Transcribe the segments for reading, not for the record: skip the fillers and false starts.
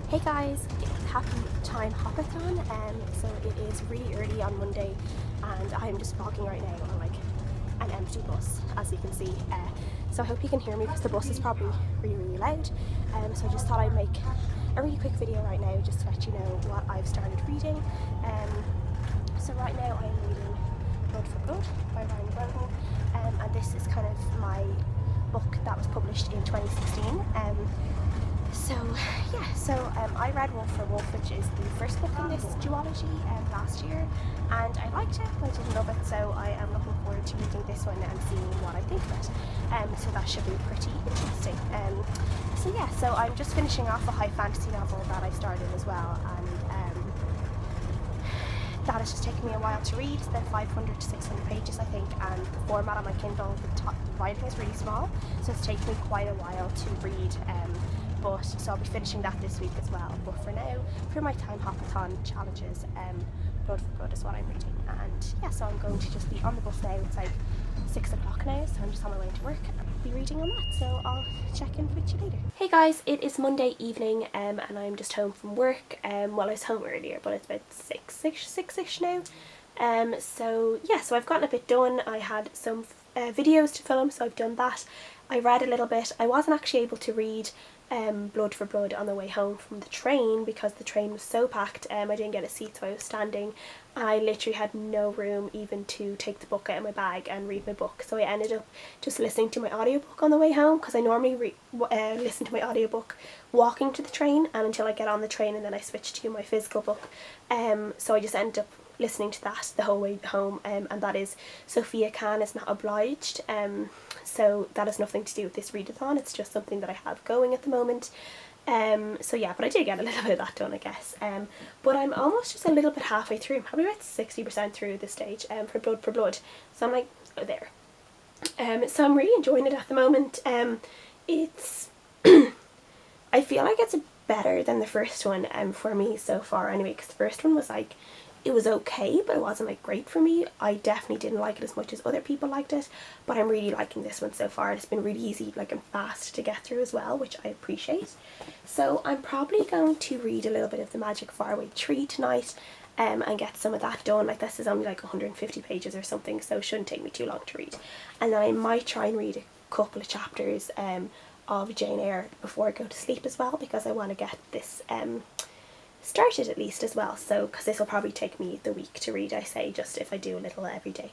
Hey guys, happy TimehopAthon. So it is really early on Monday and I'm just walking right now on like an empty bus, as you can see. So I hope you can hear me because the bus is probably really loud. So I just thought I'd make a really quick video right now just to let you know what I've started reading. So right now I'm reading Blood for Blood by Graudin, and this is kind of my book that was published in 2016. I read Wolf for Wolf, which is the first book in this duology last year, and I liked it, but I didn't love it, so I am looking forward to reading this one and seeing what I think of it. So that should be pretty interesting. So I'm just finishing off a high fantasy novel that I started as well, and that has just taken me a while to read. They're 500 to 600 pages, I think, and the format on my Kindle, the writing is really small, so it's taken me quite a while to read. So I'll be finishing that this week as well. But for now, for my TimehopAthon challenges, Blood for Blood is what I'm reading. And yeah, so I'm going to just be on the bus now. It's like 6 o'clock now, so I'm just on my way to work and I'll be reading on that. So I'll check in with you later. Hey guys, it is Monday evening and I'm just home from work. Well, I was home earlier, but it's about 6-ish now. So I've gotten a bit done. I had some videos to film, so I've done that. I read a little bit. I wasn't actually able to read Blood for Blood on the way home from the train because the train was so packed. I didn't get a seat, so I was standing and I literally had no room even to take the book out of my bag and read my book, so I ended up just listening to my audiobook on the way home, because I normally listen to my audiobook walking to the train and until I get on the train, and then I switch to my physical book. So I just ended up listening to that the whole way home, and that is Sophia Can is Not Obliged. So that has nothing to do with this readathon, it's just something that I have going at the moment. But I did get a little bit of that done, I guess. But I'm almost just a little bit halfway through, probably about 60% through this stage for Blood for Blood. So I'm like, oh, there. So I'm really enjoying it at the moment. It's I feel like it's better than the first one for me so far anyway, because the first one was like, it was okay, but it wasn't like great for me. I definitely didn't like it as much as other people liked it, but I'm really liking this one so far. It's been really easy, like, and fast to get through as well, which I appreciate. So I'm probably going to read a little bit of the Magic Faraway Tree tonight and get some of that done. Like, this is only like 150 pages or something, so it shouldn't take me too long to read. And then I might try and read a couple of chapters of Jane Eyre before I go to sleep as well, because I want to get this started at least as well, so because this will probably take me the week to read, I say, just if I do a little every day.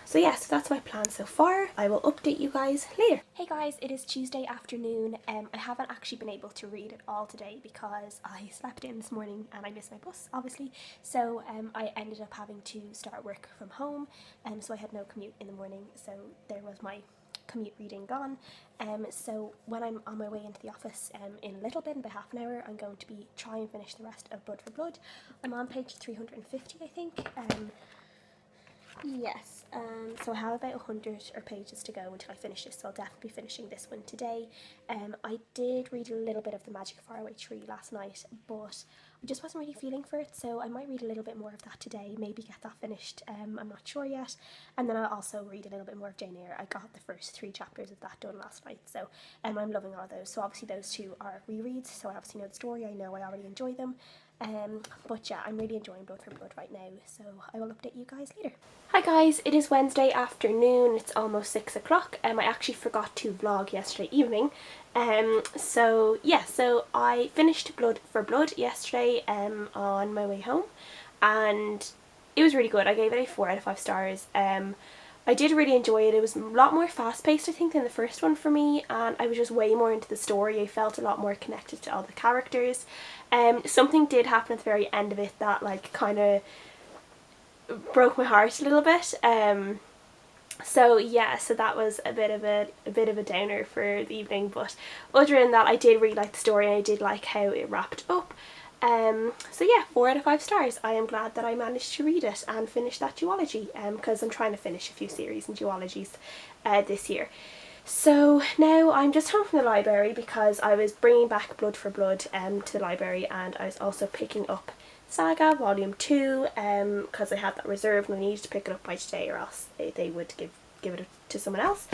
So that's my plan so far. I will update you guys later. Hey guys, it is Tuesday afternoon. I haven't actually been able to read at all today because I slept in this morning and I missed my bus, obviously, so I ended up having to start work from home, so I had no commute in the morning, so there was my commute reading gone. So when I'm on my way into the office in a little bit, in about half an hour, I'm going to try and finish the rest of Blood for Blood. I'm on page 350, I think. So I have about 100 pages to go until I finish this, so I'll definitely be finishing this one today. I did read a little bit of The Magic Faraway Tree last night, but I just wasn't really feeling for it, so I might read a little bit more of that today, maybe get that finished. I'm not sure yet. And then I'll also read a little bit more of Jane Eyre. I got the first 3 chapters of that done last night, so I'm loving all those. So obviously those 2 are rereads, so I obviously know the story, I know I already enjoy them. But yeah, I'm really enjoying Blood for Blood right now, so I will update you guys later. Hi guys, it is Wednesday afternoon, it's almost 6 o'clock. I actually forgot to vlog yesterday evening. So I finished Blood for Blood yesterday on my way home, and it was really good. I gave it a 4 out of 5 stars. I did really enjoy it. It was a lot more fast paced, I think, than the first one for me, and I was just way more into the story. I felt a lot more connected to all the characters. Something did happen at the very end of it that like kind of broke my heart a little bit. So that was a bit of a downer for the evening, but other than that, I did really like the story and I did like how it wrapped up. 4 out of 5 stars. I am glad that I managed to read it and finish that duology, because I'm trying to finish a few series and duologies this year. So now I'm just home from the library because I was bringing back Blood for Blood to the library, and I was also picking up Saga Volume 2 because I had that reserved and I needed to pick it up by today, or else they would give it to someone else.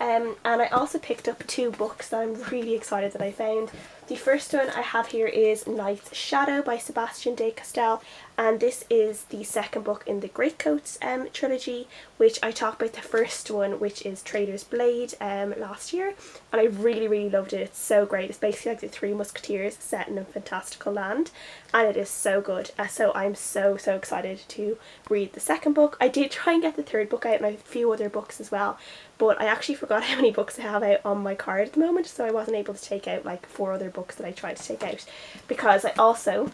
And I also picked up 2 books that I'm really excited that I found. The first one I have here is Night's Shadow by Sebastian de Castell, and this is the second book in the Greatcoats trilogy, which I talked about the first one, which is Trader's Blade, last year, and I really loved it. It's so great. It's basically like the Three Musketeers set in a fantastical land, and it is so good. So I'm so excited to read the second book. I did try and get the third book out and I have a few other books as well, but I actually forgot how many books I have out on my card at the moment, so I wasn't able to take out like 4 other books that I tried to take out, because I also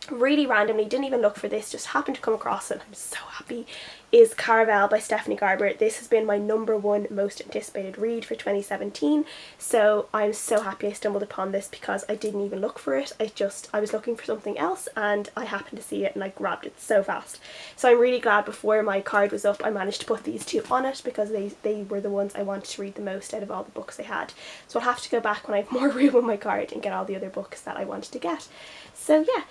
really randomly didn't even look for this, just happened to come across it, and I'm so happy, is Caravel by Stephanie Garber. This has been my #1 most anticipated read for 2017, so I'm so happy I stumbled upon this because I didn't even look for it. I was looking for something else and I happened to see it and I grabbed it so fast. So I'm really glad before my card was up I managed to put these 2 on it, because they were the ones I wanted to read the most out of all the books I had. So I'll have to go back when I have more room on my card and get all the other books that I wanted to get. So yeah.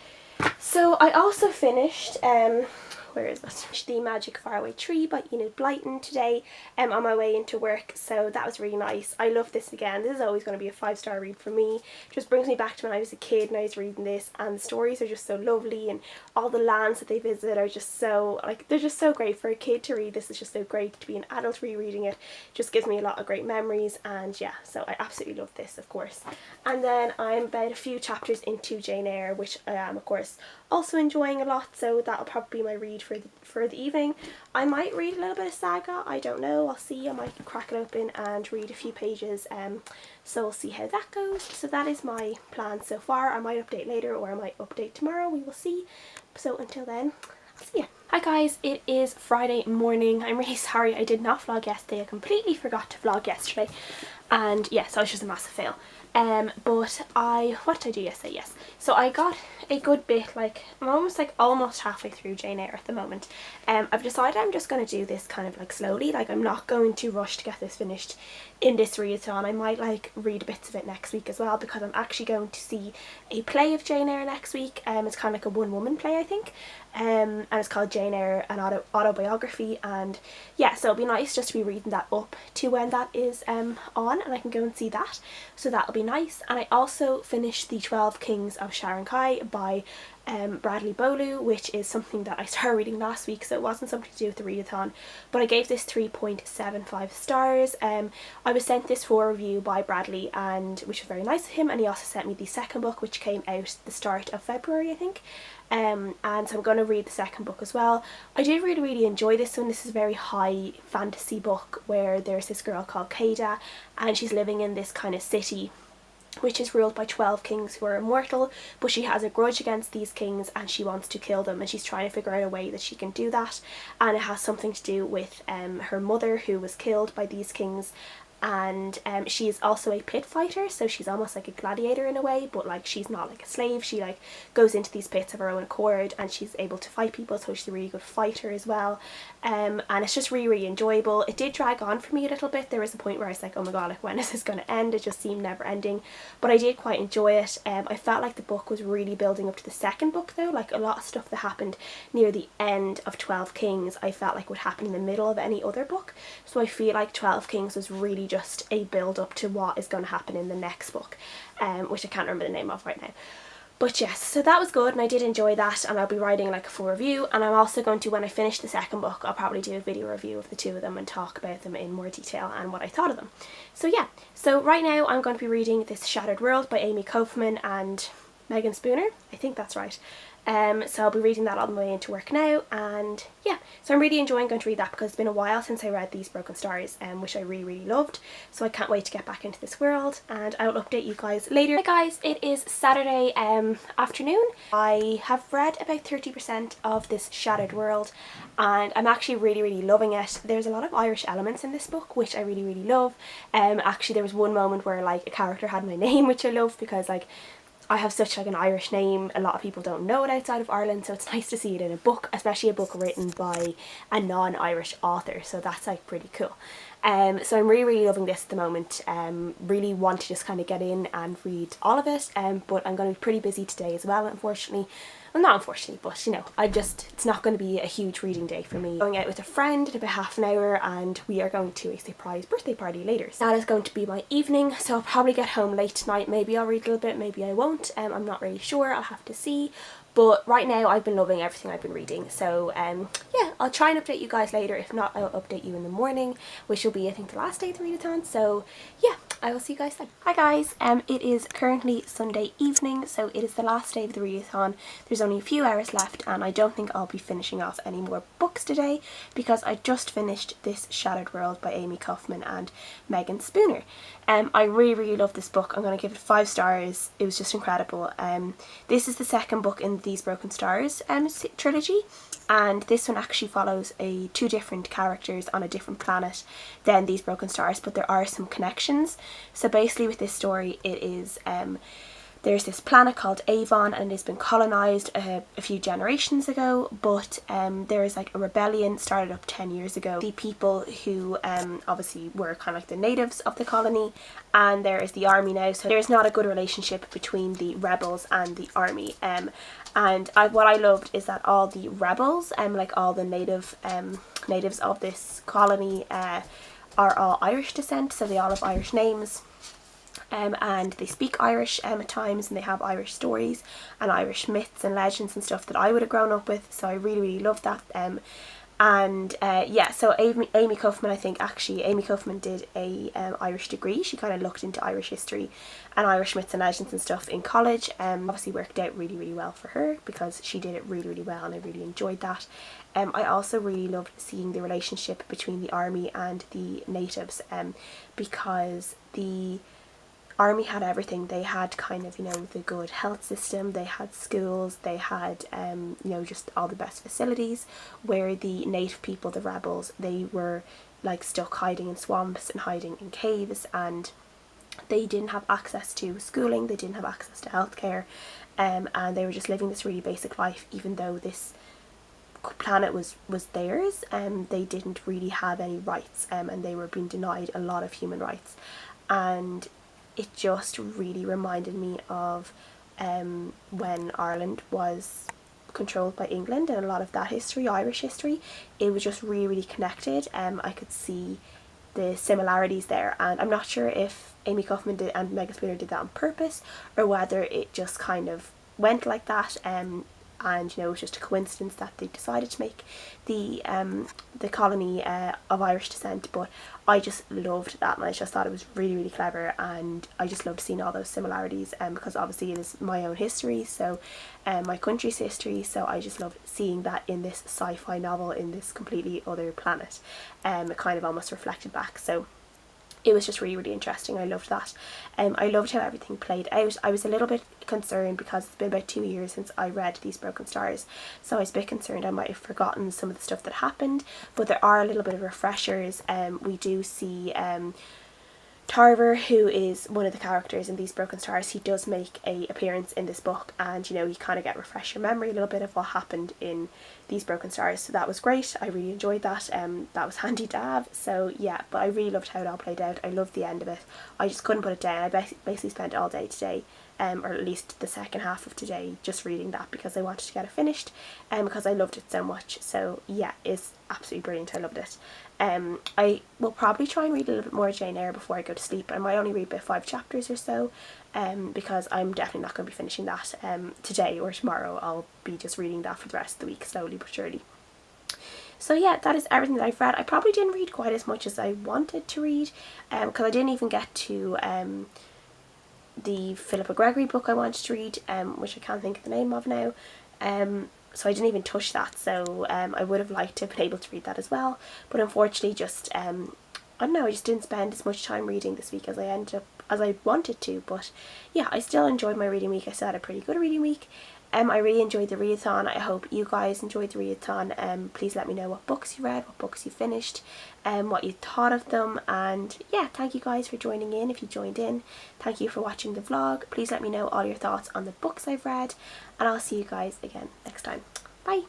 So I also finished, where is it? The Magic Faraway Tree by Enid Blyton today, on my way into work, so that was really nice. I love this again. This is always going to be a 5-star read for me. It just brings me back to when I was a kid and I was reading this, and the stories are just so lovely, and all the lands that they visit are just so, like, they're just so great. For a kid to read this is just so great. To be an adult rereading it just gives me a lot of great memories, and yeah, so I absolutely love this, of course. And then I'm about a few chapters into Jane Eyre, which I am, of course, also enjoying a lot, so that'll probably be my read for the evening. I might read a little bit of Saga, I don't know, I'll see. I might crack it open and read a few pages, so we'll see how that goes. So that is my plan so far. I might update later or I might update tomorrow, we will see. So until then, I'll see ya. Hi guys, it is Friday morning. I'm really sorry I did not vlog yesterday. I completely forgot to vlog yesterday, and yes, so it was just a massive fail. But what did I do yesterday? Yes, so I got a good bit, like I'm almost halfway through Jane Eyre at the moment. I've decided I'm just going to do this kind of like slowly, like I'm not going to rush to get this finished in this readathon. I might like read bits of it next week as well, because I'm actually going to see a play of Jane Eyre next week. It's kind of like a one-woman play, I think, and it's called Jane Eyre, an autobiography, and yeah, so it'll be nice just to be reading that up to when that is on, and I can go and see that, so that'll be nice. And I also finished the 12 Kings of Sharakhai by Bradley Beaulieu, which is something that I started reading last week, so it wasn't something to do with the readathon, but I gave this 3.75 stars. I was sent this for review by Bradley, and which was very nice of him, and he also sent me the second book, which came out the start of February, I think. And so I'm going to read the second book as well. I did really enjoy this one. This is a very high fantasy book where there's this girl called Kada, and she's living in this kind of city which is ruled by 12 kings who are immortal, but she has a grudge against these kings and she wants to kill them, and she's trying to figure out a way that she can do that, and it has something to do with her mother, who was killed by these kings. And she is also a pit fighter, so she's almost like a gladiator in a way, but like she's not like a slave. She like goes into these pits of her own accord and she's able to fight people, so she's a really good fighter as well. And it's just really enjoyable. It did drag on for me a little bit. There was a point where I was like, oh my god, like when is this going to end? It just seemed never ending, but I did quite enjoy it. I felt like the book was really building up to the second book though. Like a lot of stuff that happened near the end of 12 Kings I felt like would happen in the middle of any other book, so I feel like 12 Kings was really just a build up to what is going to happen in the next book, which I can't remember the name of right now. But yes, so that was good and I did enjoy that, and I'll be writing like a full review, and I'm also going to, when I finish the second book, I'll probably do a video review of the 2 of them and talk about them in more detail and what I thought of them. So yeah, so right now I'm going to be reading This Shattered World by Amie Kaufman and Meagan Spooner, I think that's right. So I'll be reading that on my way into work now, and yeah, so I'm really enjoying going to read that because it's been a while since I read These Broken Stars, which I really loved, so I can't wait to get back into this world, and I will update you guys later. Hi guys, it is Saturday afternoon. I have read about 30% of This Shattered World and I'm actually really loving it. There's a lot of Irish elements in this book which I really love. Actually there was one moment where like a character had my name, which I love because like I have such like an Irish name. A lot of people don't know it outside of Ireland, so it's nice to see it in a book, especially a book written by a non-Irish author, so that's like pretty cool. So I'm really loving this at the moment. Really want to just kind of get in and read all of it, but I'm going to be pretty busy today as well, unfortunately. Well, not unfortunately, but you know, it's not going to be a huge reading day for me. Going out with a friend in about half an hour, and we are going to a surprise birthday party later. So that is going to be my evening, so I'll probably get home late tonight. Maybe I'll read a little bit, maybe I won't. I'm not really sure, I'll have to see. But right now I've been loving everything I've been reading, so yeah, I'll try and update you guys later. If not, I'll update you in the morning, which will be, I think, the last day of the readathon. So yeah, I will see you guys then. Hi guys, it is currently Sunday evening, so it is the last day of the readathon. There's only a few hours left, and I don't think I'll be finishing off any more books today because I just finished This Shattered World by Amie, Kaufman and Meagan Spooner. I really love this book. I'm going to give it 5 stars. It was just incredible. This is the second book in These Broken Stars trilogy, and this one actually follows 2 different characters on a different planet than These Broken Stars, but there are some connections. So basically with this story, it is there's this planet called Avon, and it's been colonised a few generations ago, but there is like a rebellion started up 10 years ago. The people who obviously were kind of like the natives of the colony, and there is the army now, so there's not a good relationship between the rebels and the army. What I loved is that all the rebels, like all the natives of this colony, are all Irish descent, so they all have Irish names. And they speak Irish at times, and they have Irish stories and Irish myths and legends and stuff that I would have grown up with, so I really loved that. Yeah, so Amie Kaufman, I think actually Amie Kaufman did a Irish degree. She kind of looked into Irish history and Irish myths and legends and stuff in college. Obviously worked out really well for her because she did it really well, and I really enjoyed that. I also really loved seeing the relationship between the army and the natives, because the army had everything. They had kind of, you know, the good health system, they had schools, they had you know, just all the best facilities, where the native people, the rebels, they were like stuck hiding in swamps and hiding in caves, and they didn't have access to schooling, they didn't have access to healthcare, and they were just living this really basic life, even though this planet was theirs, and they didn't really have any rights, and they were being denied a lot of human rights. And it just really reminded me of when Ireland was controlled by England, and a lot of that history, Irish history, it was just really connected. I could see the similarities there, and I'm not sure if Amie Kaufman did and Meagan Spooner did that on purpose, or whether it just kind of went like that, and you know, it was just a coincidence that they decided to make the colony of Irish descent. But I just loved that, and I just thought it was really clever, and I just loved seeing all those similarities, because obviously it is my own history, so my country's history, so I just loved seeing that in this sci-fi novel in this completely other planet. It kind of almost reflected back, so it was just really interesting. I loved that. I loved how everything played out. I was a little bit concerned because it's been about 2 years since I read These Broken Stars, so I was a bit concerned I might have forgotten some of the stuff that happened, but there are a little bit of refreshers. We do see Tarver, who is one of the characters in These Broken Stars. He does make a appearance in this book, and you know, you kind of get refresh your memory a little bit of what happened in These Broken Stars, so that was great. I really enjoyed that. That was handy to have. So yeah, but I really loved how it all played out. I loved the end of it. I just couldn't put it down. I basically spent all day today, or at least the second half of today, just reading that because I wanted to get it finished, because I loved it so much. So yeah, it's absolutely brilliant. I loved it. I will probably try and read a little bit more Jane Eyre before I go to sleep. I might only read about 5 chapters or so, because I'm definitely not going to be finishing that today or tomorrow. I'll be just reading that for the rest of the week, slowly but surely. So yeah, that is everything that I've read. I probably didn't read quite as much as I wanted to read, because I didn't even get to the Philippa Gregory book I wanted to read, which I can't think of the name of now. So I didn't even touch that, so I would have liked to have been able to read that as well, but unfortunately just I don't know, I just didn't spend as much time reading this week as I wanted to. But yeah, I still enjoyed my reading week. I still had a pretty good reading week. I really enjoyed the readathon. I hope you guys enjoyed the readathon. Please let me know what books you read, what books you finished, what you thought of them. And yeah, thank you guys for joining in if you joined in. Thank you for watching the vlog. Please let me know all your thoughts on the books I've read, and I'll see you guys again next time. Bye!